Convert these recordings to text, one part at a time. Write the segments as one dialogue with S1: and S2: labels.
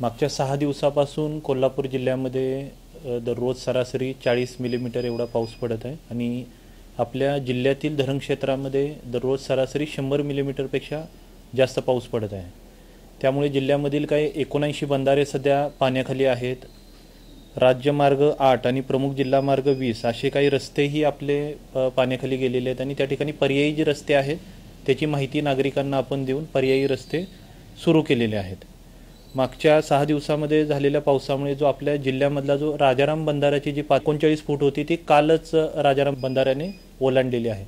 S1: मागच्या 6 दिवसापासून कोल्हापूर जिल्ह्यामध्ये दररोज सरासरी 40 मिलीमीटर एवढा पाऊस पडत आहे आणि आपल्या जिल्ह्यातील धरण क्षेत्रामध्ये दररोज सरासरी 100 मिलीमीटरपेक्षा जास्त पाऊस पडत आहे। त्यामुळे जिल्ह्यामधील काही 79 बंधारे सध्या पाण्याखाली आहेत। राज्यमार्ग 8 आणि प्रमुख जिल्हा मार्ग 20 असे काही रस्तेही आपले पाण्याखाली गेलेले आहेत आणि त्या ठिकाणी पर्यायी जे रस्ते आहेत त्याची माहिती नागरिकांना आपण देऊन पर्यायी रस्ते सुरू केलेले आहेत। मागच्या 6 दिवसामध्ये झालेल्या पावसामुळे जो आपल्या जिल्ह्यामधला जो राजाराम बंधाऱ्याची जी 39 फूट होती ती कालच राजाराम बंधाऱ्याने ओलांडलेली आहे।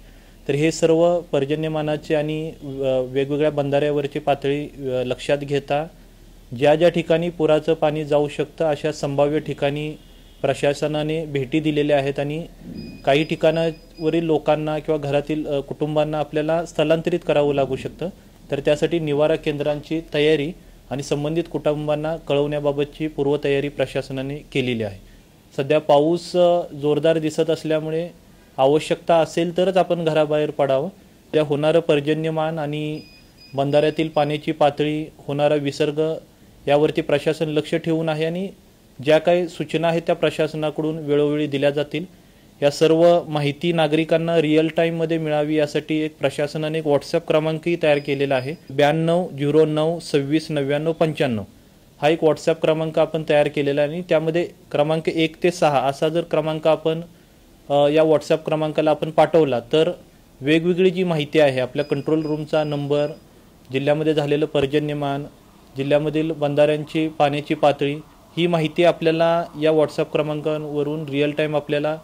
S1: तर हे सर्व पर्जन्यमानाचे आणि वेगवेगळ्या बंधाऱ्यावरची पातळी लक्षात घेता ज्या ठिकाणी पुराचं पाणी जाऊ शकतं अशा संभाव्य ठिकाणी प्रशासनाने भेटी दिलेल्या आहेत आणि काही ठिकाणावरील लोकांना किंवा घरातील कुटुंबांना आपल्याला स्थलांतरित करावं लागू शकतं। तर त्यासाठी निवारा केंद्रांची तयारी आणि संबंधित कुटुंबांना कळवण्याबाबतची पूर्वतयारी प्रशासनाने केलेली आहे। सध्या पाऊस जोरदार दिसत असल्यामुळे आवश्यकता असेल तरच आपण घराबाहेर पडावं। त्या होणारं पर्जन्यमान आणि बंधाऱ्यातील पाण्याची पातळी होणारा विसर्ग यावरती प्रशासन लक्ष ठेवून आहे आणि ज्या काही सूचना आहेत त्या प्रशासनाकडून वेळोवेळी दिल्या जातील। या सर्व माहिती नागरिकांना रिअल टाईममध्ये मिळावी यासाठी एक प्रशासनाने एक व्हॉट्सअप क्रमांकही तयार केलेला आहे। 9209269995 हा एक व्हॉट्सअप क्रमांक आपण तयार केलेला आहे आणि त्यामध्ये क्रमांक 1 ते 6 असा जर क्रमांक आपण या व्हॉट्सअप क्रमांकाला आपण पाठवला तर वेगवेगळी जी माहिती आहे आपल्या कंट्रोल रूमचा नंबर, जिल्ह्यामध्ये झालेलं पर्जन्यमान, जिल्ह्यामधील बंधाऱ्यांची पाण्याची पातळी ही माहिती आपल्याला या व्हॉट्सअप क्रमांकावरून रिअल टाईम आपल्याला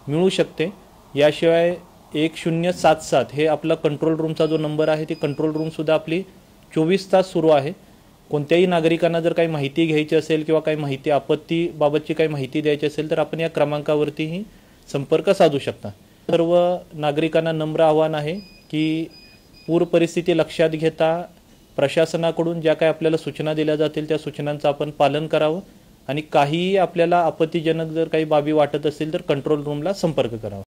S1: मिळू शकते। याशिवाय 1077 हे आपला कंट्रोल रूमचा जो नंबर आहे ती कंट्रोल रूमसुद्धा आपली 24 तास सुरू आहे। कोणत्याही नागरिकांना जर काही माहिती घ्यायची असेल किंवा काही माहिती आपत्तीबाबतची काही माहिती द्यायची असेल तर आपण या क्रमांकावरतीही संपर्क साधू शकता। सर्व नागरिकांना नम्र आवाहन आहे की पूर परिस्थिती लक्षात घेता प्रशासनाकडून ज्या काही आपल्याला सूचना दिल्या जातील त्या सूचनांचं आपण पालन करावं आणि काहीही आपल्याला आपत्तीजनक जर काही बाबी वाटत असेल तर कंट्रोल रूमला संपर्क करावा।